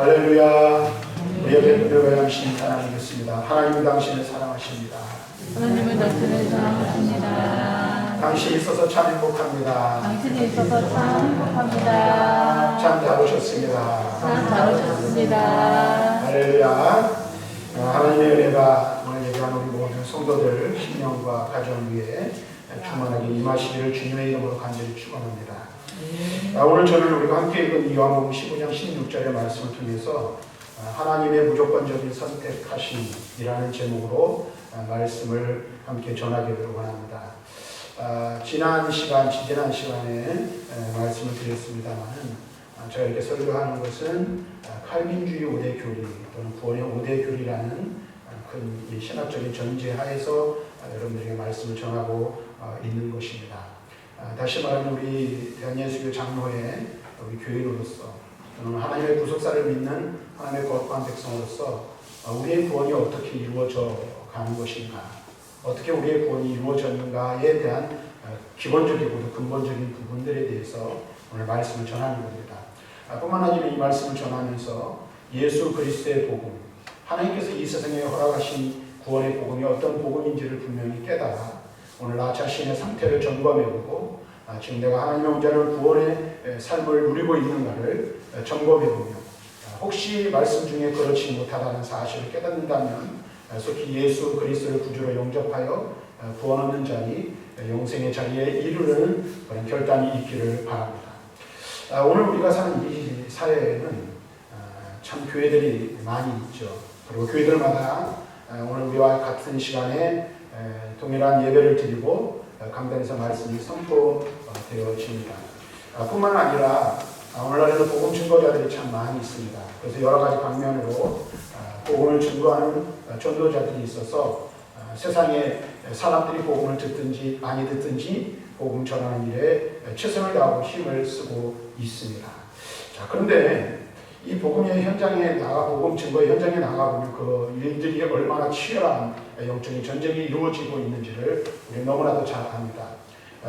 할렐루야. 우리 옆에 분들과 함께 사랑하겠습니다. 하나님은 당신을 사랑하십니다. 하나님은 당신을 사랑하십니다. 당신이 있어서 참 행복합니다. 당신이 있어서 참 행복합니다. 참 잘 오셨습니다. 참 잘 오셨습니다. 할렐루야. 하나님의 은혜가 오늘 예배한 우리 모든 성도들 신령과 가정 위에 충만하게 임하시기를 주님의 이름으로 간절히 축원합니다. 오늘 저는 우리가 함께 읽은 요한복음 15장 16절의 말씀을 통해서 하나님의 무조건적인 선택하심이라는 제목으로 말씀을 함께 전하기를 원합니다. 지난 시간에 말씀을 드렸습니다만 제가 이렇게 설교하는 것은 칼빈주의 5대 교리 또는 구원의 5대 교리라는 큰 신학적인 전제 하에서 여러분들에게 말씀을 전하고 있는 것입니다. 다시 말하면 우리 대한예수교 장로회 우리 교인으로서 또는 하나님의 구속사를 믿는 하나님의 거룩한 백성으로서 우리의 구원이 어떻게 이루어져 가는 것인가, 어떻게 우리의 구원이 이루어졌는가에 대한 기본적이고 근본적인 부분들에 대해서 오늘 말씀을 전하는 겁니다. 뿐만 아니라 이 말씀을 전하면서 예수 그리스도의 복음, 하나님께서 이 세상에 허락하신 구원의 복음이 어떤 복음인지를 분명히 깨달아 오늘 나 자신의 상태를 점검해보고 지금 내가 하나님의 온전한 구원의 삶을 누리고 있는가를 점검해보며 혹시 말씀 중에 그렇지 못하다는 사실을 깨닫는다면 속히 예수 그리스도를 구주로 영접하여 구원 얻는 자리, 영생의 자리에 이르는 그런 결단이 있기를 바랍니다. 오늘 우리가 사는 이 사회에는 참 교회들이 많이 있죠. 그리고 교회들마다 오늘 우리와 같은 시간에 동일한 예배를 드리고 강단에서 말씀이 선포되어집니다. 뿐만 아니라 오늘날에는 복음 증거자들이 참 많이 있습니다. 그래서 여러 가지 방면으로 복음을 증거하는 전도자들이 있어서 세상에 사람들이 복음을 듣든지 아니 듣든지 복음 전하는 일에 최선을 다하고 힘을 쓰고 있습니다. 자, 그런데 이 복음의 현장에 복음 증거의 현장에 나가보면 그 일들이 얼마나 치열한 영적인 전쟁이 이루어지고 있는지를 우리 너무나도 잘 압니다.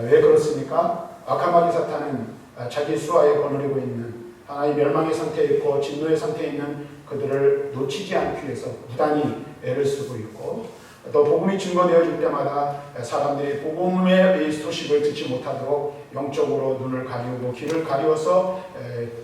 왜 그렇습니까? 악한 마귀 사탄은 자기 수하에 거느리고 있는 하나의 멸망의 상태에 있고 진노의 상태에 있는 그들을 놓치지 않기 위해서 무단히 애를 쓰고 있고, 또 복음이 증거되어질 때마다 사람들이 복음의 소식을 듣지 못하도록 영적으로 눈을 가리우고 귀를 가리워서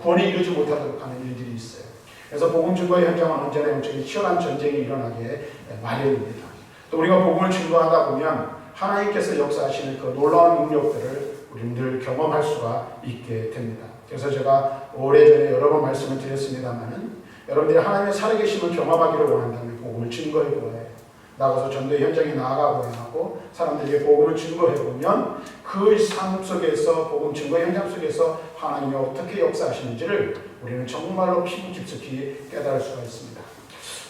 구원에 이르지 못하도록 하는 일들이 있어요. 그래서 복음 증거의 현장은 언제나 영적인 치열한 전쟁이 일어나게 마련입니다. 또 우리가 복음을 증거하다 보면 하나님께서 역사하시는 그 놀라운 능력들을 우리는 늘 경험할 수가 있게 됩니다. 그래서 제가 오래전에 여러 번 말씀을 드렸습니다만은 여러분들이 하나님의 살아계심을 경험하기를 원한다면 복음을 증거해 보아야 해요. 나가서 전도의 현장에 나아가고야 하고 사람들에게 복음을 증거해보면 그 삶 속에서 복음 증거 현장 속에서 하나님이 어떻게 역사하시는지를 우리는 정말로 피부 깊숙이 깨달을 수가 있습니다.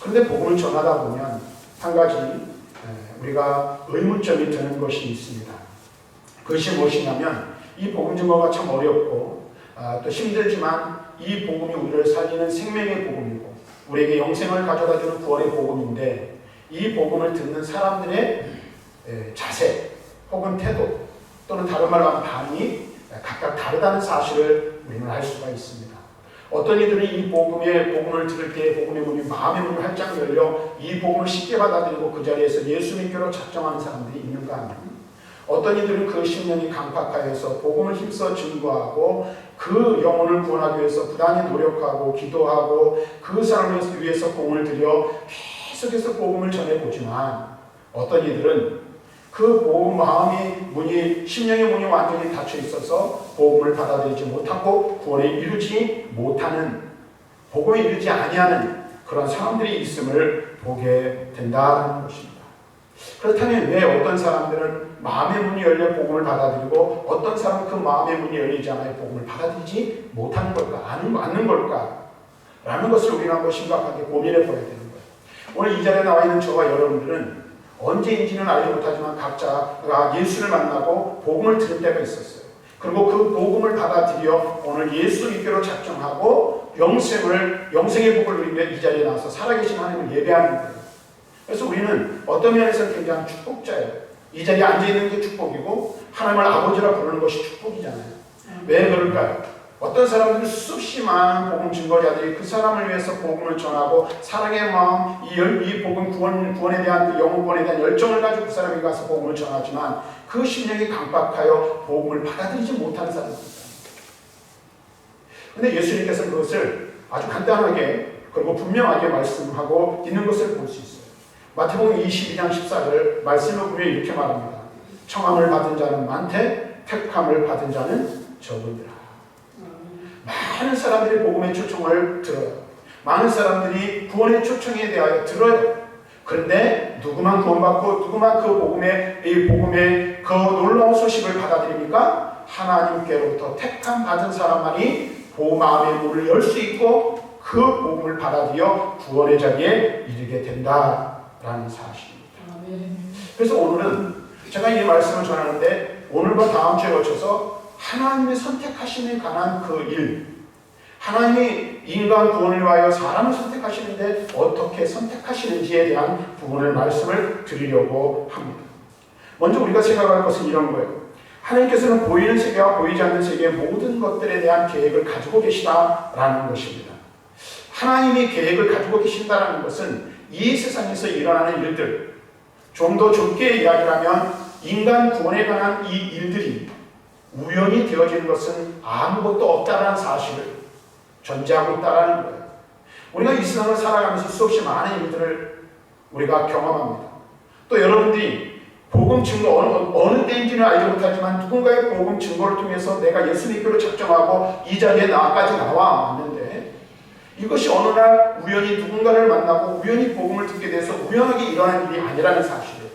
그런데 복음을 전하다 보면 한 가지 우리가 의문점이 드는 것이 있습니다. 그것이 무엇이냐면 이 복음 증거가 참 어렵고 또 힘들지만 이 복음이 우리를 살리는 생명의 복음이고 우리에게 영생을 가져다주는 구원의 복음인데 이 복음을 듣는 사람들의 자세 혹은 태도 또는 다른 말로 하면 반응이 각각 다르다는 사실을 우리는 알 수가 있습니다. 어떤 이들은 이 복음을 들을 때 복음의 문이 마음의 문이 활짝 열려 이 복음을 쉽게 받아들이고 그 자리에서 예수 믿기로 작정하는 사람들이 있는가 하면 어떤 이들은 그 심령이 강팍하여서 복음을 힘써 증거하고 그 영혼을 구원하기 위해서 부단히 노력하고 기도하고 그 사람을 위해서 공을 들여 계속해서 복음을 전해보지만 어떤 이들은 그 복음 심령의 문이 완전히 닫혀 있어서 복음을 받아들이지 못하고 구원에 이르지 못하는, 복음에 이르지 아니하는 그런 사람들이 있음을 보게 된다는 것입니다. 그렇다면 왜 어떤 사람들은 마음의 문이 열려 복음을 받아들이고 어떤 사람은 그 마음의 문이 열리지 않아요 복음을 받아들이지 못하는 걸까? 않는 걸까? 라는 것을 우리는 한번 심각하게 고민해 보아야 되는 거예요. 오늘 이 자리에 나와 있는 저와 여러분들은 언제인지는 알지 못하지만 각자가 예수를 만나고 복음을 들을 때가 있었어요. 그리고 그 복음을 받아들여 오늘 예수 믿기로 작정하고 영생의 복을 누리며 이 자리에 나와서 살아계신 하나님을 예배하는 거예요. 그래서 우리는 어떤 면에서는 굉장히 축복자예요. 이 자리에 앉아있는 게 축복이고 하나님을 아버지라 부르는 것이 축복이잖아요. 왜 그럴까요? 어떤 사람들은 수없이 많은 복음 증거자들이 그 사람을 위해서 복음을 전하고 사랑의 마음, 이 복음 구원에 대한 그 영혼 구원에 대한 열정을 가지고 그 사람이 가서 복음을 전하지만 그 심령이 강박하여 복음을 받아들이지 못하는 사람들입니다. 그런데 예수님께서 그것을 아주 간단하게 그리고 분명하게 말씀하고 있는 것을 볼 수 있어요. 마태복음 22장 14절 말씀을 보면 이렇게 말합니다. 청함을 받은 자는 많되 택함을 받은 자는 적으니라. 많은 사람들이 복음의 초청을 들어요. 많은 사람들이 구원의 초청에 대하여 들어요. 그런데 누구만 구원받고 누구만 그 복음의 그 놀라운 소식을 받아들입니까? 하나님께로부터 택함 받은 사람만이 마음의 문을 열 수 있고 그 복음을 받아들여 구원의 자리에 이르게 된다라는 사실입니다. 그래서 오늘은 제가 이 말씀을 전하는데 오늘과 다음 주에 거쳐서 하나님의 선택하심에 관한 그 일, 하나님이 인간 구원을 위하여 사람을 선택하시는데 어떻게 선택하시는지에 대한 부분을 말씀을 드리려고 합니다. 먼저 우리가 생각할 것은 이런 거예요. 하나님께서는 보이는 세계와 보이지 않는 세계의 모든 것들에 대한 계획을 가지고 계시다라는 것입니다. 하나님이 계획을 가지고 계신다는 것은 이 세상에서 일어나는 일들, 좀 더 좁게 이야기하면 인간 구원에 관한 이 일들이 우연히 되어지는 것은 아무것도 없다는 사실을 전제하고 있다는 거예요. 우리가 이 세상을 살아가면서 수없이 많은 일들을 우리가 경험합니다. 또 여러분들이 복음 증거 어느 때인지는 알지 못하지만 누군가의 복음 증거를 통해서 내가 예수 믿기로 작정하고 이 자리에 나까지 나와 왔는데 이것이 어느 날 우연히 누군가를 만나고 우연히 복음을 듣게 돼서 우연하게 일어난 일이 아니라는 사실이에요.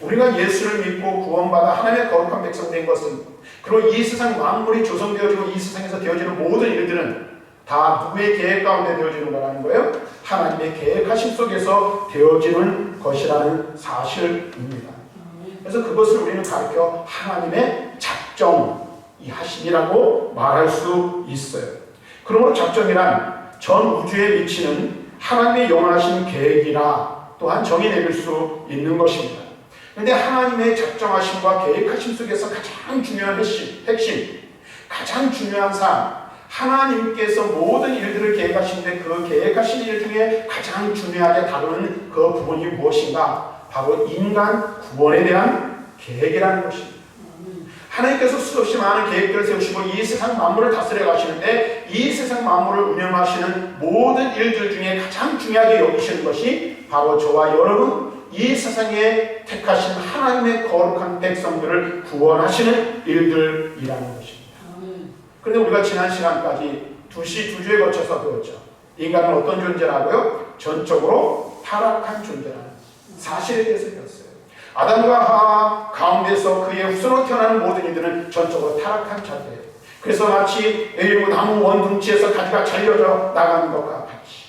우리가 예수를 믿고 구원받아 하나님의 거룩한 백성 된 것은 그리고 이 세상 만물이 조성되어지고 이 세상에서 되어지는 모든 일들은 다 누구의 계획 가운데 되어지는 거라는 거예요? 하나님의 계획하심 속에서 되어지는 것이라는 사실입니다. 그래서 그것을 우리는 가르쳐 하나님의 작정하심이라고 말할 수 있어요. 그러므로 작정이란 전 우주에 미치는 하나님의 영원하신 계획이라 또한 정의 내릴 수 있는 것입니다. 그런데 하나님의 작정하심과 계획하심 속에서 가장 중요한 핵심, 가장 중요한 사항, 하나님께서 모든 일들을 계획하시는데 그 계획하신 일 중에 가장 중요하게 다루는 그 부분이 무엇인가? 바로 인간 구원에 대한 계획이라는 것입니다. 하나님께서 수없이 많은 계획들을 세우시고 이 세상 만물을 다스려 가시는데 이 세상 만물을 운영하시는 모든 일들 중에 가장 중요하게 여기시는 것이 바로 저와 여러분 이 세상에 택하신 하나님의 거룩한 백성들을 구원하시는 일들이라는 것입니다. 그런데 우리가 지난 시간까지 두 주에 거쳐서 배웠죠. 인간은 어떤 존재라고요? 전적으로 타락한 존재라는 사실에 대해서 배웠어요. 아담과 하와 가운데서 그의 후손으로 태어나는 모든 이들은 전적으로 타락한 자들이에요. 그래서 마치 나무 원둥치에서 가지가 잘려져 나가는 것과 같이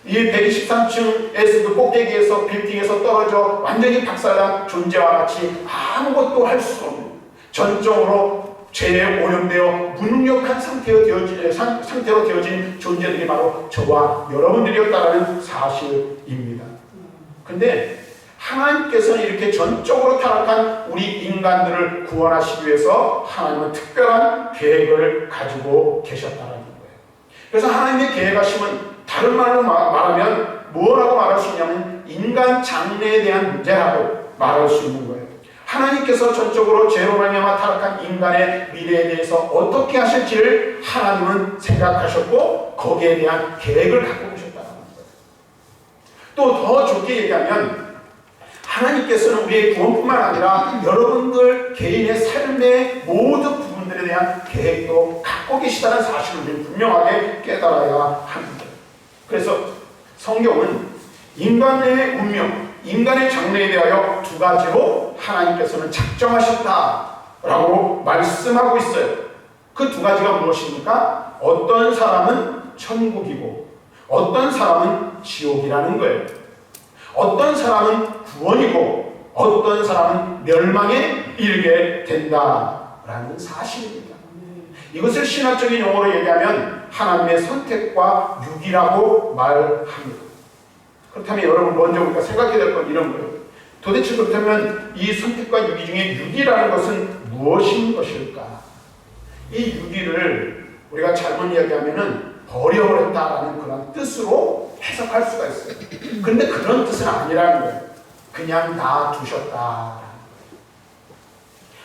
이 123층에서 그 꼭대기에서 빌딩에서 떨어져 완전히 박살난 존재와 같이 아무것도 할 수 없는 전적으로 죄에 오염되어 무능력한 상태로 되어진 존재들이 바로 저와 여러분들이었다는 사실입니다. 근데 하나님께서는 이렇게 전적으로 타락한 우리 인간들을 구원하시기 위해서 하나님은 특별한 계획을 가지고 계셨다는 거예요. 그래서 하나님의 계획하심은 다른 말로 말하면 뭐라고 말할 수 있냐면 인간 장래에 대한 문제라고 말할 수 있는 거예요. 하나님께서 전적으로 죄로 말미암아 타락한 인간의 미래에 대해서 어떻게 하실지를 하나님은 생각하셨고 거기에 대한 계획을 갖고 계셨다는 거예요. 또 더 좋게 얘기하면 하나님께서는 우리의 구원뿐만 아니라 여러분들 개인의 삶의 모든 부분들에 대한 계획도 갖고 계시다는 사실을 우리는 분명하게 깨달아야 합니다. 그래서 성경은 인간의 운명, 인간의 장래에 대하여 두 가지로 하나님께서는 작정하셨다라고 말씀하고 있어요. 그 두 가지가 무엇입니까? 어떤 사람은 천국이고 어떤 사람은 지옥이라는 거예요. 어떤 사람은 구원이고 어떤 사람은 멸망에 이르게 된다라는 사실입니다. 이것을 신학적인 용어로 얘기하면 하나님의 선택과 유기라고 말합니다. 그렇다면 여러분 먼저 우리가 생각해야 될 건 이런 거예요. 도대체 그렇다면 이 선택과 유기 중에 유기라는 것은 무엇인 것일까? 이 유기를 우리가 잘못 이야기하면은 버려버렸다라는 그런 뜻으로 해석할 수가 있어요. 근데 그런 뜻은 아니라는 거예요. 그냥 놔두셨다.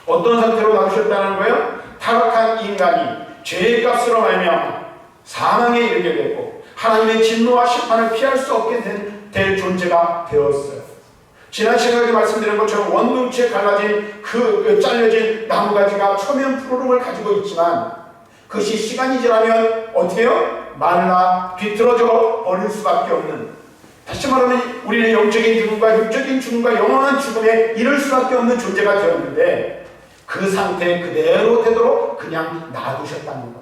어떤 상태로 놔두셨다는 거예요? 타락한 인간이 죄의 값으로 말미암아 사망에 이르게 되고 하나님의 진노와 심판을 피할 수 없게 될 존재가 되었어요. 지난 시간에 말씀드린 것처럼 원룸치에 갈라진 그 잘려진 나무가지가 초면 푸르름을 가지고 있지만 그것이 시간이 지나면 어떻게 해요? 말라 비틀어져 버릴 수밖에 없는, 다시 말하면 우리는 영적인 죽음과 육적인 죽음과 영원한 죽음에 이를 수밖에 없는 존재가 되었는데 그 상태 그대로 되도록 그냥 놔두셨다는 거예요.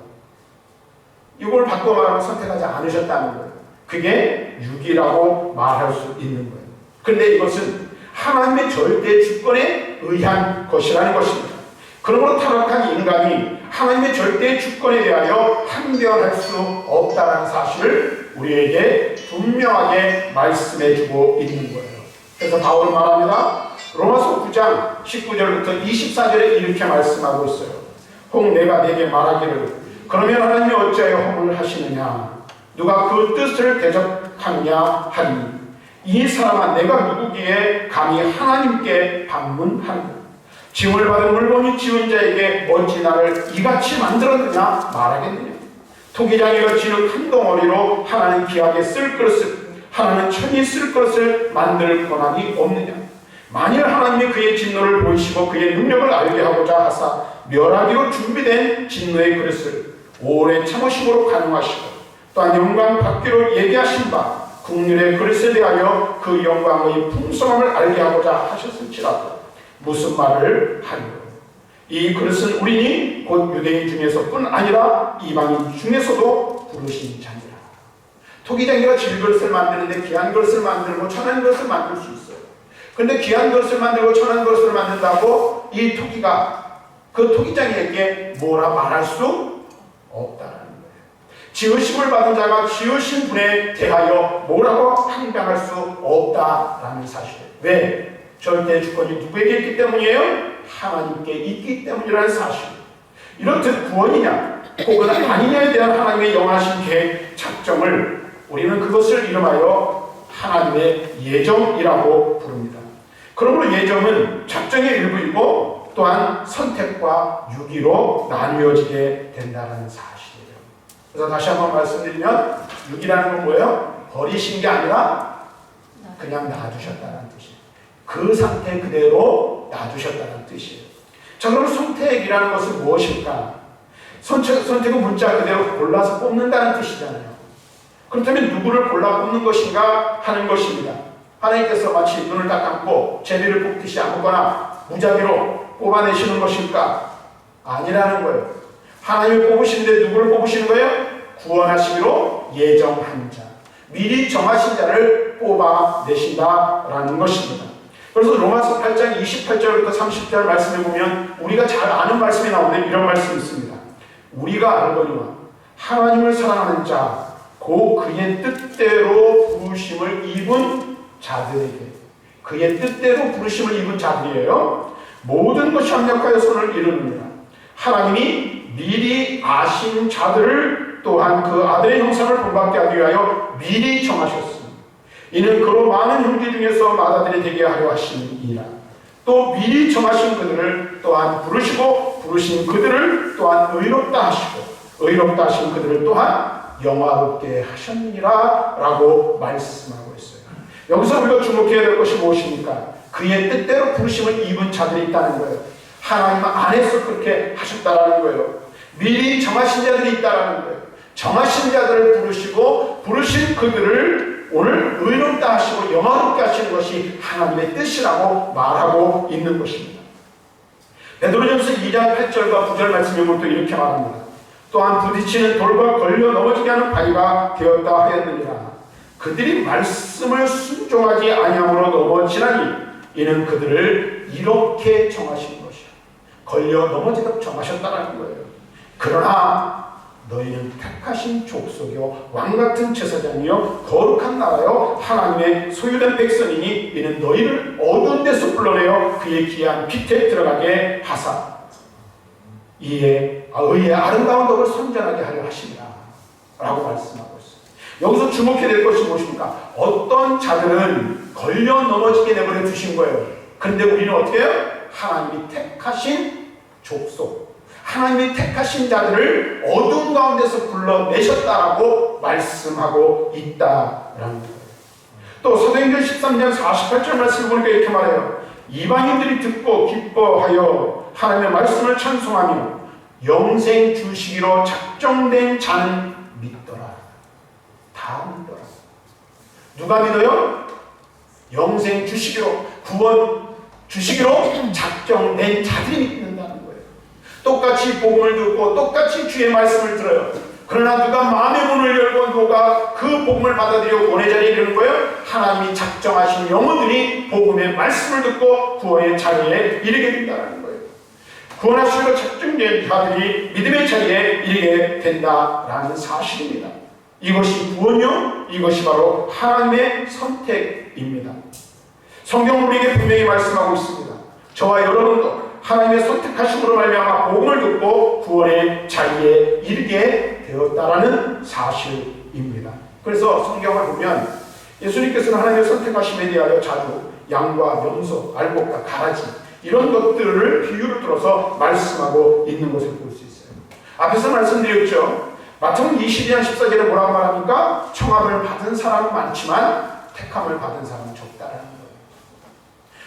이걸 바꿔 말하면 선택하지 않으셨다는 거예요. 그게 육이라고 말할 수 있는 거예요. 그런데 이것은 하나님의 절대 주권에 의한 것이라는 것입니다. 그러므로 타락한 인간이 하나님의 절대 주권에 대하여 항변할 수 없다는 사실을 우리에게 분명하게 말씀해주고 있는 거예요. 그래서 바울은 말합니다. 로마서 9장 19절부터 24절에 이렇게 말씀하고 있어요. 혹 내가 내게 말하기를 그러면 하나님이 어찌하여 허물을 하시느냐, 누가 그 뜻을 대적하느냐 하니 이 사람아 내가 누구기에 감히 하나님께 방문하느냐, 징을 받은 물건이 지은 자에게 어찌 나를 이같이 만들었느냐 말하겠느냐. 토기장이 거치는 큰 덩어리로 하나는 귀하게 쓸 것을, 하나는 천히 쓸 것을 만들 권한이 없느냐. 만일 하나님이 그의 진노를 보이시고 그의 능력을 알게 하고자 하사 멸하기로 준비된 진노의 그릇을 오래 참으심으로 가능하시고 또한 영광 받기로 얘기하신 바 국률의 그릇에 대하여 그 영광의 풍성함을 알게 하고자 하셨을지라도 무슨 말을 하리요. 이 그릇은 우리니 곧 유대인 중에서뿐 아니라 이방인 중에서도 부르신 자니라. 토기장이가 질그릇을 만드는데 귀한 그릇을 만들고 천한 그릇을 만들 수 있어요. 근데 귀한 그릇을 만들고 천한 그릇을 만든다고 이 토기가 그 토기장에게 뭐라 말할 수 없다는 거예요. 지으심을 받은 자가 지으신 분에 대하여 뭐라고 항변할 수 없다라는 사실. 왜? 절대 주권이 누구에게 있기 때문이에요? 하나님께 있기 때문이라는 사실. 이렇듯 구원이냐 혹은 아니냐에 대한 하나님의 영원하신 계획 작정을 우리는 그것을 이름하여 하나님의 예정이라고 부릅니다. 그러므로 예정은 작정의 일부이고 또한 선택과 유기로 나뉘어지게 된다는 사실이에요. 그래서 다시 한번 말씀드리면 유기라는 건 뭐예요? 버리신 게 아니라 그냥 놔두셨다는 뜻이에요. 그 상태 그대로 놔두셨다는 뜻이에요. 자, 그럼 선택이라는 것은 무엇일까? 선택은 문자 그대로 골라서 뽑는다는 뜻이잖아요. 그렇다면 누구를 골라 뽑는 것인가 하는 것입니다. 하나님께서 마치 눈을 딱 감고 제비를 뽑듯이 아무거나 무작위로 뽑아내시는 것일까? 아니라는 거예요. 하나님이 뽑으시는데 누구를 뽑으시는 거예요? 구원하시기로 예정한 자, 미리 정하신 자를 뽑아내신다라는 것입니다. 그래서 로마서 8장 28절부터 30절 말씀을 보면 우리가 잘 아는 말씀이 나오는데 이런 말씀이 있습니다. 우리가 알거니와 하나님을 사랑하는 자 곧 그의 뜻대로 부르심을 입은 자들에게, 그의 뜻대로 부르심을 입은 자들이에요. 모든 것이 합력하여 선을 이루느니라. 하나님이 미리 아신 자들을 또한 그 아들의 형상을 본받게 하기 위하여 미리 정하셨습니다. 이는 그로 많은 형제 중에서 맏아들이 되게 하려 하심이니라. 또 미리 정하신 그들을 또한 부르시고 부르신 그들을 또한 의롭다 하시고 의롭다 하신 그들을 또한 영화롭게 하셨느니라 라고 말씀하고 있어요. 여기서 우리가 주목해야 될 것이 무엇입니까? 그의 뜻대로 부르심을 입은 자들이 있다는 거예요. 하나님 안에서 그렇게 하셨다라는 거예요. 미리 정하신 자들이 있다라는 거예요. 정하신 자들을 부르시고 부르신 그들을 오늘 의롭다 하시고 영화롭게 하시는 것이 하나님의 뜻이라고 말하고 있는 것입니다. 베드로전서 2장 8절과 9절 말씀에 보면 또 이렇게 말합니다. 또한 부딪히는 돌과 걸려 넘어지게 하는 바위가 되었다 하였느니라. 그들이 말씀을 순종하지 아니함으로 넘어지나니 이는 그들을 이렇게 정하신 것이야. 걸려 넘어지도록 정하셨다는 거예요. 그러나 너희는 택하신 족속이요 왕같은 제사장이요 거룩한 나라요 하나님의 소유된 백성이니 이는 너희를 어두운 데서 불러내어 그의 귀한 빛에 들어가게 하사 이에 의의 아름다운 덕을 선전하게 하려 하십니다 라고 말씀하고 있어요. 여기서 주목해야 될 것이 무엇입니까? 어떤 자들은 걸려 넘어지게 내버려 두신 거예요. 그런데 우리는 어떻게 해요? 하나님이 택하신 족속, 하나님이 택하신 자들을 어두운 가운데서 불러내셨다라고 말씀하고 있다라는 거예요. 또 사도행전 13장 48절 말씀을 보니까 이렇게 말해요. 이방인들이 듣고 기뻐하여 하나님의 말씀을 찬송하며 영생 주시기로 작정된 자는 믿더라. 다 믿더라. 누가 믿어요? 영생 주시기로, 구원 주시기로 작정된 자들이 믿는다는 거예요. 똑같이 복음을 듣고 똑같이 주의 말씀을 들어요. 그러나 누가 마음의 문을 열고 누가 그 복음을 받아들여 구원의 자리에 이르는 거예요? 하나님이 작정하신 영혼들이 복음의 말씀을 듣고 구원의 자리에 이르게 된다는 거예요. 구원하시기로 작정된 자들이 믿음의 자리에 이르게 된다라는 사실입니다. 이것이 구원요, 이것이 바로 하나님의 선택입니다. 성경은 우리에게 분명히 말씀하고 있습니다. 저와 여러분도 하나님의 선택하심으로 말미암아 복음을 듣고 구원의 자리에 이르게 되었다라는 사실입니다. 그래서 성경을 보면 예수님께서는 하나님의 선택하심에 대하여 자주 양과 염소, 알곡과 가라지 이런 것들을 비유를 들어서 말씀하고 있는 것을 볼 수 있어요. 앞에서 말씀드렸죠. 마태복음 22장 14절에 뭐라고 말합니까? 청함을 받은 사람은 많지만 택함을 받은 사람은 적다라는 거예요.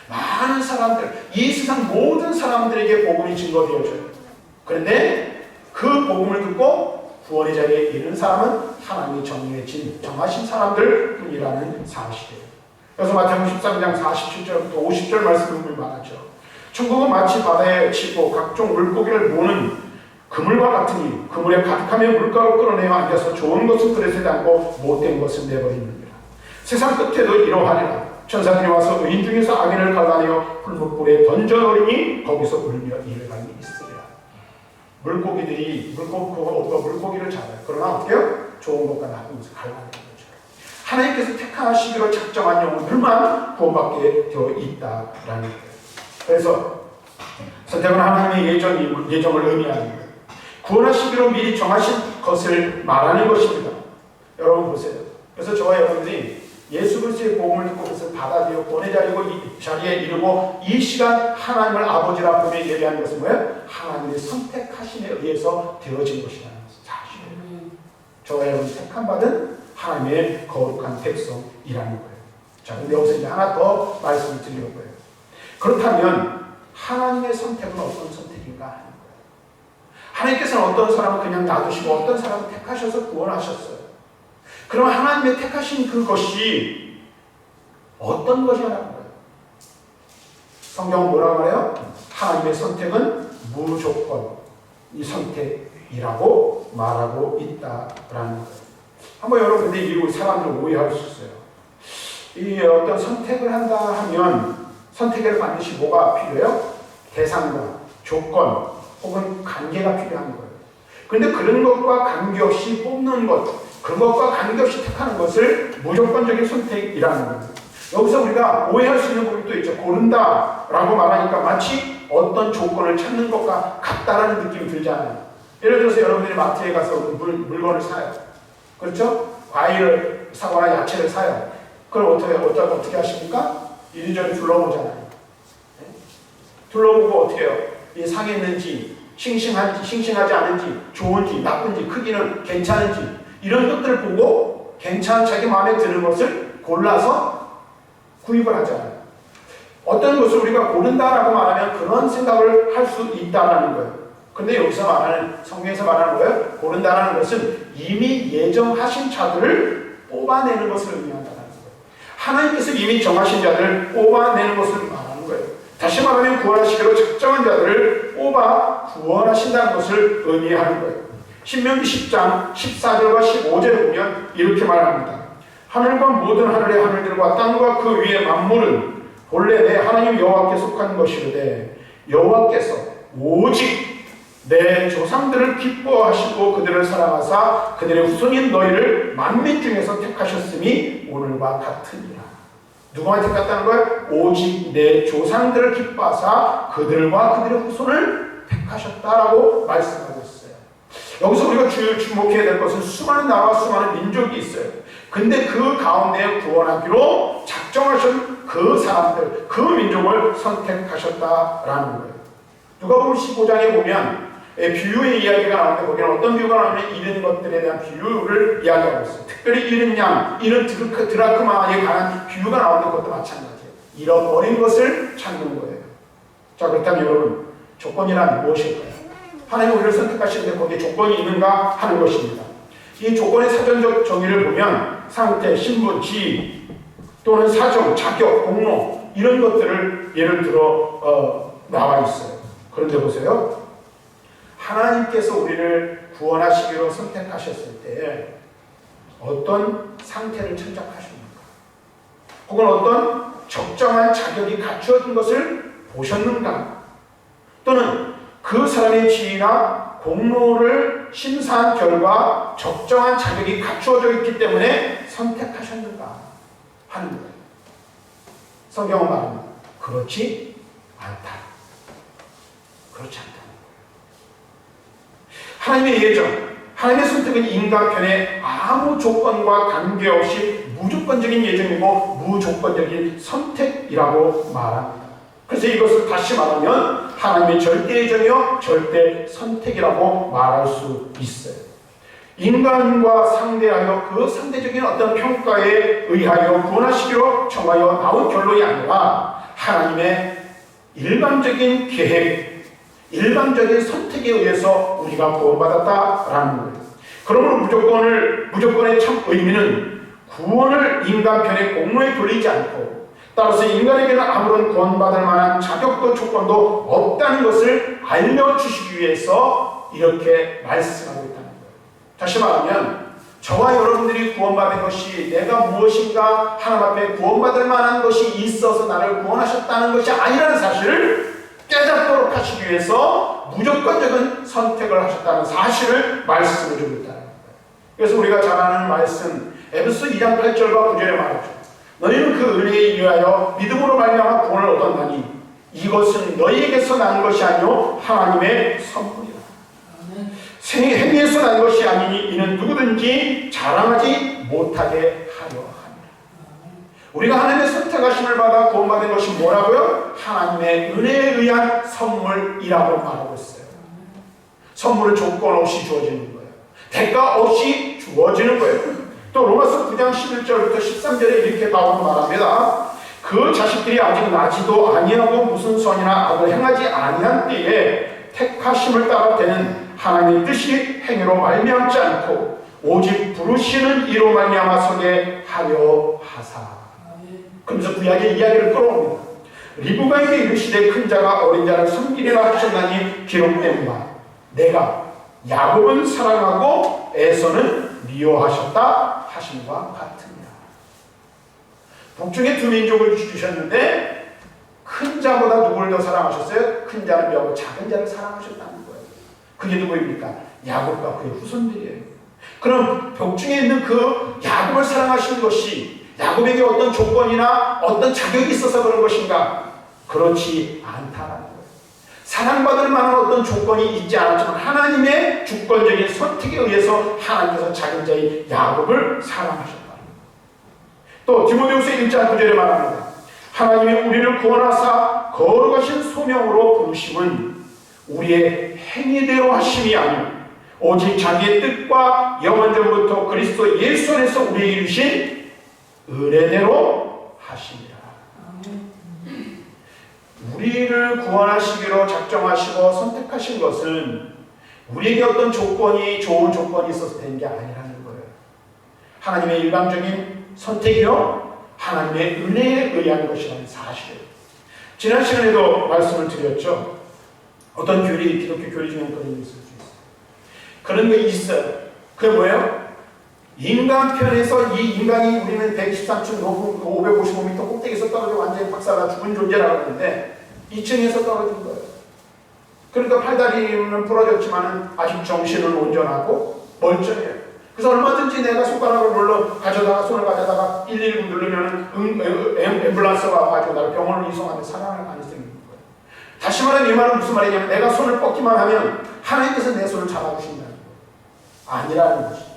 많은 사람들, 이 세상 모든 사람들에게 복음이 증거되어져요. 그런데 그 복음을 듣고 구원의 자리에 이르는 사람은 하나님이 정하신 사람들 뿐이라는 사실이에요. 그래서 마태복음 13장 47절부터 50절 말씀을 보면 말하죠. 천국은 마치 바다에 치고 각종 물고기를 모는 그물과 같으니 그물에 가득하며 물가로 끌어내어 앉아서 좋은 것은 그릇에 담고 못된 것은 내버리느니라. 세상 끝에도 이러하리라. 천사들이 와서 의인 중에서 악인을 갈라내어 풀무불에 던져놓으니 거기서 울며 이를 갈미 있으리라. 물고기들이 물고기를 잡아요. 그러나 어때요? 좋은 것과 나쁜 것을 갈라내는 거죠. 하나님께서 택하시기로 작정한 영혼들만 구원받게 되어 있다라는 거예요. 그래서 선택은 하나님의 예정을 의미하는 거예요. 구원하시기로 미리 정하신 것을 말하는 것입니다. 여러분 보세요. 그래서 저와 여러분들이 예수 그리스도의 복음을 듣고 그것을 받아들여 구원의 자리에 이르고 이 시간 하나님을 아버지라 부르며 예배하는 것은 뭐예요? 하나님의 선택하심에 의해서 되어진 것이라는 사실이에요. 저와 여러분이 택함받은 하나님의 거룩한 백성이라는 거예요. 자, 근데 여기서 이제 하나 더 말씀을 드리려고요. 그렇다면 하나님의 선택은 어떤 선택인가 하는 거예요. 하나님께서는 어떤 사람은 그냥 놔두시고 어떤 사람은 택하셔서 구원하셨어요. 그럼 하나님의 택하신 그것이 어떤 것이냐는 거예요. 성경은 뭐라고 말해요? 하나님의 선택은 무조건 이 선택이라고 말하고 있다라는 거예요. 한번 여러분 근데 이 사람들 오해할 수 있어요. 이 어떤 선택을 한다 하면 선택에는 반드시 뭐가 필요해요? 대상과 조건 혹은 관계가 필요한 거예요. 그런데 그런 것과 관계없이 뽑는 것, 그것과 관계없이 택하는 것을 무조건적인 선택이라는 거예요. 여기서 우리가 오해할 수 있는 부분도 있죠. 고른다라고 말하니까 마치 어떤 조건을 찾는 것과 같다라는 느낌이 들잖아요. 예를 들어서 여러분들이 마트에 가서 물건을 사요. 그렇죠? 과일을 사거나 야채를 사요. 그럼 어떻게 하십니까? 이리저리 둘러보잖아요. 네? 둘러보고 어떻게 해요? 이게 상했는지, 싱싱하지 않은지, 좋은지, 나쁜지, 크기는 괜찮은지 이런 것들을 보고 자기 마음에 드는 것을 골라서 구입을 하잖아요. 어떤 것을 우리가 고른다라고 말하면 그런 생각을 할 수 있다라는 거예요. 근데 여기서 성경에서 말하는 거예요. 고른다라는 것은 이미 예정하신 자들을 뽑아내는 것을 의미한다는 거예요. 하나님께서 이미 정하신 자들을 뽑아내는 것을 말하는 거예요. 다시 말하면 구원하시기로 작정한 자들을 뽑아 구원하신다는 것을 의미하는 거예요. 신명기 10장 14절과 15절을 보면 이렇게 말합니다. 하늘과 모든 하늘의 하늘들과 땅과 그 위의 만물은 본래 내 하나님 여호와께 속한 것이로되 여호와께서 오직 내 조상들을 기뻐하시고 그들을 사랑하사 그들의 후손인 너희를 만민 중에서 택하셨음이 오늘과 같으니라. 누구만 택했다는 거예요? 오직 내 조상들을 기뻐하사 그들과 그들의 후손을 택하셨다라고 말씀하고 있어요. 여기서 우리가 주목해야 될 것은 수많은 나라와 수많은 민족이 있어요. 근데 그 가운데 구원하기로 작정하신 그 사람들, 그 민족을 선택하셨다라는 거예요. 누가복음 15장에 보면 비유의 이야기가 나오는데 거기는 어떤 비유가 나오면 잃은 것들에 대한 비유를 이야기하고 있어요. 특별히 잃은 양, 잃은 드라크마에 관한 비유가 나오는데 그것도 마찬가지예요. 잃어버린 것을 찾는 거예요. 자, 그렇다면 여러분, 조건이란 무엇일까요? 하나님 우리를 선택하시는데 거기에 조건이 있는가 하는 것입니다. 이 조건의 사전적 정의를 보면 상태, 신분, 지위 또는 사정, 자격, 공로 이런 것들을 예를 들어 나와 있어요. 그런데 보세요. 하나님께서 우리를 구원하시기로 선택하셨을 때 어떤 상태를 참작하셨는가? 혹은 어떤 적정한 자격이 갖추어진 것을 보셨는가? 또는 그 사람의 지위나 공로를 심사한 결과 적정한 자격이 갖추어져 있기 때문에 선택하셨는가 하는 거예요. 성경은 말합니다. 그렇지 않다. 그렇지 않다. 하나님의 예정, 하나님의 선택은 인간 편에 아무 조건과 관계없이 무조건적인 예정이고 무조건적인 선택이라고 말합니다. 그래서 이것을 다시 말하면 하나님의 절대 예정이요 절대 선택이라고 말할 수 있어요. 인간과 상대하여 그 상대적인 어떤 평가에 의하여 구원하시기로 정하여 나온 결론이 아니라 하나님의 일반적인 계획, 일반적인 선택에 의해서 우리가 구원받았다라는 거예요. 그러므로 무조건의 참 의미는 구원을 인간 편의 공로에 돌리지 않고 따라서 인간에게는 아무런 구원받을 만한 자격도 조건도 없다는 것을 알려주시기 위해서 이렇게 말씀하고 있다는 거예요. 다시 말하면 저와 여러분들이 구원받은 것이 내가 무엇인가 하나님 앞에 구원받을 만한 것이 있어서 나를 구원하셨다는 것이 아니라는 사실을 깨닫도록 하시기 위해서 무조건적인 선택을 하셨다는 사실을 말씀해 주고 있다는 거예요. 그래서 우리가 잘 아는 말씀 에베소 2장 8절과 9절에 말하죠. 너희는 그 은혜에 의하여 믿음으로 말미암아 구원을 얻었나니 이것은 너희에게서 난 것이 아니요 하나님의 선물이라. 행위에서 난 것이 아니니 이는 누구든지 자랑하지 못하게 하려 합니다. 우리가 하나님의 선택하심을 받아 구원받은 것이 뭐라고요? 하나님의 은혜에 의한 선물이라고 말하고 있어요. 선물은 조건 없이 주어지는 거예요. 대가 없이 주어지는 거예요. 또 로마서 9장 11절부터 13절에 이렇게 바울은 말합니다. 그 자식들이 아직 나지도 아니하고 무슨 선이나 악을 행하지 아니한 때에 택하심을 따라 되는 하나님의 뜻이 행위로 말미암지 않고 오직 부르시는 이로 말미암아 서게 하려 하사. 그러면서 구약의 이야기를 끌어옵니다. 리브가에게 이르시되 큰 자가 어린 자를 섬기리라 하셨나니 기록된 바 내가 야곱은 사랑하고 에서는 미워하셨다 하심과 같으니라. 북중에 두 민족을 주셨는데 큰 자보다 누구를 더 사랑하셨어요? 큰 자를 미워하고 작은 자를 사랑하셨다는 거예요. 그게 누구입니까? 야곱과 그의 후손들이에요. 그럼 북중에 있는 그 야곱을 사랑하신 것이 야곱에게 어떤 조건이나 어떤 자격이 있어서 그런 것인가? 그렇지 않다라는 거예요. 사랑받을 만한 어떤 조건이 있지 않았지만 하나님의 주권적인 선택에 의해서 하나님께서 작은 자의 야곱을 사랑하셨다. 또 디모데후서 1장 9절에 말합니다. 하나님이 우리를 구원하사 거룩하신 소명으로 부르심은 우리의 행위대로 하심이 아니요 오직 자기의 뜻과 영원전부터 그리스도 예수 안에서 우리에게 이루신 은혜대로 하심이라. 우리를 구원하시기로 작정하시고 선택하신 것은 우리에게 어떤 조건이 좋은 조건이 있어서 된 게 아니라는 거예요. 하나님의 일방적인 선택이요 하나님의 은혜에 의한 것이라는 사실이에요. 지난 시간에도 말씀을 드렸죠. 어떤 기독교 교리 중에 그런 게 있을 수 있어요. 그런 게 있어요. 그게 뭐예요? 인간 편에서 이 인간이 우리는 123층 높은 555m 꼭대기에서 떨어져 완전히 박살나 죽은 존재라고 하는데 2층에서 떨어진 거예요. 그러니까 팔다리는 부러졌지만 아직 정신은 온전하고 멀쩡해요. 그래서 얼마든지 내가 손가락을 물러 가져다가 손을 가져다가 119 누르면 앰뷸런스가 와가지고 나를 병원으로 이송하면 살아날 가능성이 있는 거예요. 다시 말하면 이 말은 무슨 말이냐면 내가 손을 뻗기만 하면 하나님께서 내 손을 잡아주신다는 거예요. 아니라는 것입니다.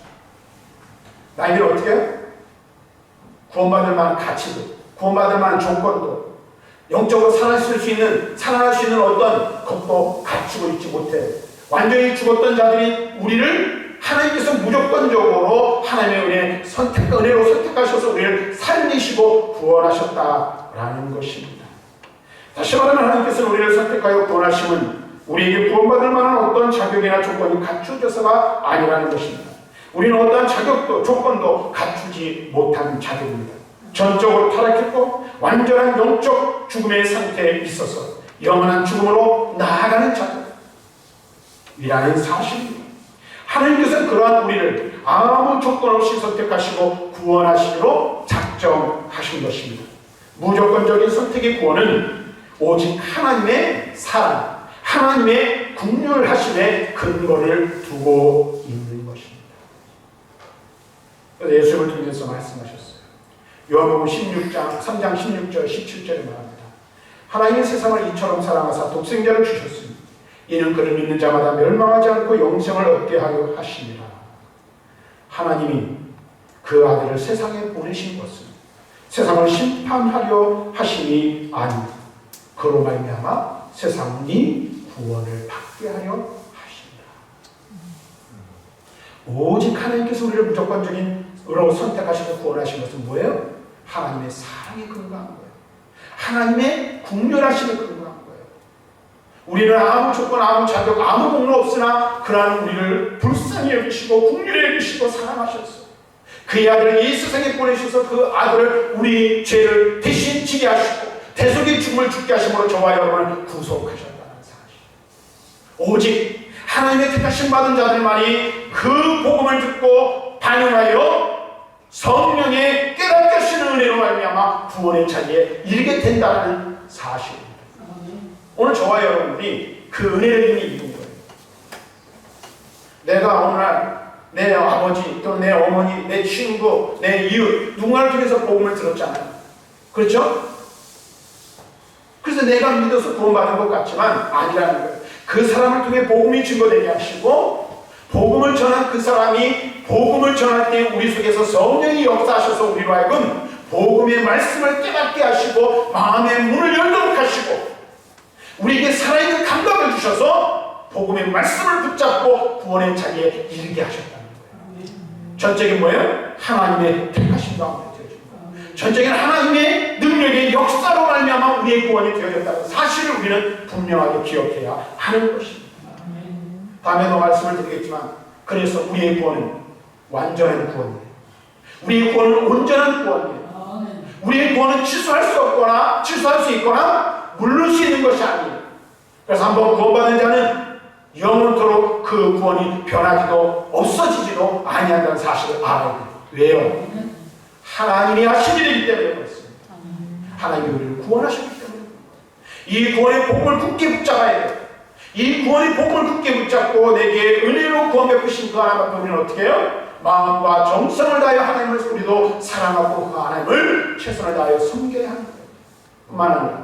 나에게는 어떻게 해요? 구원받을 만한 가치도, 구원받을 만한 조건도, 영적으로 살아날 수 있는 어떤 것도 갖추고 있지 못해요. 완전히 죽었던 자들이 우리를 하나님께서 무조건적으로 하나님의 은혜로 선택하셔서 우리를 살리시고 구원하셨다라는 것입니다. 다시 말하면 하나님께서 우리를 선택하여 구원하심은 우리에게 구원받을 만한 어떤 자격이나 조건이 갖추어져서가 아니라는 것입니다. 우리는 어떠한 자격도 조건도 갖추지 못한 자들입니다. 전적으로 타락했고 완전한 영적 죽음의 상태에 있어서 영원한 죽음으로 나아가는 자들이라는 사실입니다. 하나님께서는 그러한 우리를 아무 조건 없이 선택하시고 구원하시기로 작정하신 것입니다. 무조건적인 선택의 구원은 오직 하나님의 사랑, 하나님의 긍휼하심에 근거를 두고 있는 것입니다. 그래서 예수님을 통해서 말씀하셨어요. 요한복음 16장 3장 16절 17절에 말합니다. 하나님의 세상을 이처럼 사랑하사 독생자를 주셨으니 이는 그를 믿는 자마다 멸망하지 않고 영생을 얻게 하려 하심이라. 하나님이 그 아들을 세상에 보내신 것은 세상을 심판하려 하심이 아니라 그로 말미암아 세상이 구원을 받게 하려 하십니다. 오직 하나님께서 우리를 무조건적인으로 선택하시고 구원하신 것은 뭐예요? 하나님의 사랑에 근거한 거예요. 하나님의 긍휼하심에 근거한 거예요. 우리는 아무 조건, 아무 자격, 아무 공로 없으나 그러한 우리를 불쌍히 여기시고 긍휼히 여기시고 사랑하셨어요. 그의 아들을 이 세상에 보내셔서 그 아들을 우리 죄를 대신 지게 하시고 대속의 죽음을 죽게 하심으로 저와 여러분을 구속하셨다는 사실. 오직 하나님의 택하심 받은 자들만이 그 복음을 듣고 반응하여 성령의 깨닫게 하시는 은혜로 말미암아 구원의 자리에 이르게 된다는 사실입니다. 오늘 저와 여러분들이 그 은혜를 이미 입은 거예요. 내가 오늘날 내 아버지 또 내 어머니, 내 친구, 내 이웃 누군가를 통해서 복음을 들었잖아요. 그렇죠? 그래서 내가 믿어서 구원받은 것 같지만 아니라는 거예요. 그 사람을 통해 복음이 증거되게 하시고 복음을 전한 그 사람이 복음을 전할 때 우리 속에서 성령이 역사하셔서 우리로 하여금 복음의 말씀을 깨닫게 하시고 마음의 문을 열도록 하시고 우리에게 살아있는 감각을 주셔서 복음의 말씀을 붙잡고 구원의 자리에 이르게 하셨다는 거예요. 전적인 뭐예요? 하나님의 택하신 가운데 되어집니다. 전적인 하나님의 능력의 역사로 말미암아 우리의 구원이 되어졌다는 사실을 우리는 분명하게 기억해야 하는 것입니다. 다음에도 말씀을 드리겠지만 그래서 우리의 구원은 완전한 구원이에요. 우리의 구원은 온전한 구원이에요. 우리의 구원은 취소할 수 있거나 물릴 수 있는 것이 아니에요. 그래서 한번 구원받은 자는 영원토록 그 구원이 변하지도 없어지지도 아니한다는 사실을 알아야 돼요. 왜요? 하나님이 하신 일이기 때문에 그렇습니다. 하나님이 우리를 구원하셨기 때문에 이 구원의 복음을 굳게 붙잡아야 돼요. 이 구원의 복음을 굳게 붙잡고 내게 은혜로 구원 베푸신 그 하나님 앞에 우리는 어떻게 해요? 마음과 정성을 다하여 하나님을 우리도 사랑하고 그 하나님을 최선을 다하여 섬겨야 하는 거예요. 그뿐만 아니라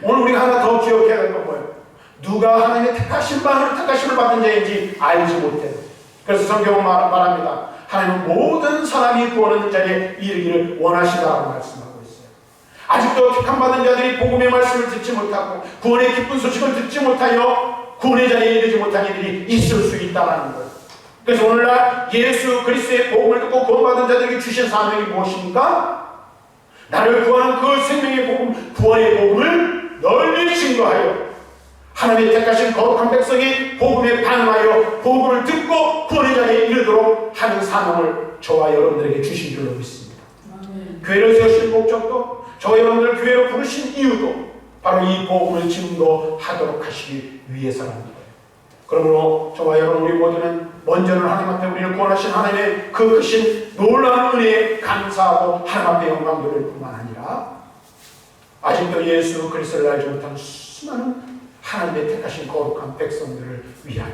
오늘 우리가 하나 더 기억해야 될 건 뭐예요? 누가 하나님의 택하심을 받은 자인지 알지 못해요. 그래서 성경은 말합니다. 하나님은 모든 사람이 구원 얻는 자리에 이르기를 원하시다라고 말씀하고 있어요. 아직도 택함받은 자들이 복음의 말씀을 듣지 못하고 구원의 기쁜 소식을 듣지 못하여 구원의 자리에 이르지 못한 이들이 있을 수 있다는 거예요. 그래서 오늘날 예수 그리스도의 복음을 듣고 구원받은 자들에게 주신 사명이 무엇입니까? 나를 구하는 그 생명의 복음, 구원의 복음을 널리 증거하여 하나님의 택하신 거룩한 백성이 복음에 반응하여 복음을 듣고 구원의 자리에 이르도록 하는 사명을 저와 여러분들에게 주신 줄로 믿습니다. 교회를 세우신 목적도 저와 여러분들을 교회로 부르신 이유도 바로 이 복음을 증거하도록 하시기 위해서라는 거예요. 그러므로 저와 여러분 우리 모두는 먼저는 하나님 앞에 우리를 구원하신 하나님의 그 크신 놀라운 은혜에 감사하고 하나님 앞에 영광 돌릴 뿐만 아니라 아직도 예수 그리스도를 알지 못한 수많은 하나님의 택하신 거룩한 백성들을 위하여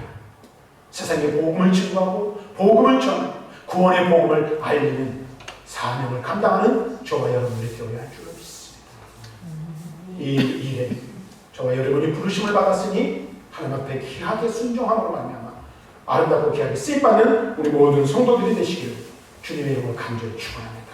세상에 복음을 증거하고 복음을 전하고 구원의 복음을 알리는 사명을 감당하는 저와 여러분들이 되어야 할 줄로 믿습니다. 이 일에 저와 여러분이 부르심을 받았으니 하나님 앞에 귀하게 순종함으로 말미암아 아름답고 귀하게 쓰임받는 우리 모든 성도들이 되시기를 주님의 이름으로 간절히 축원합니다.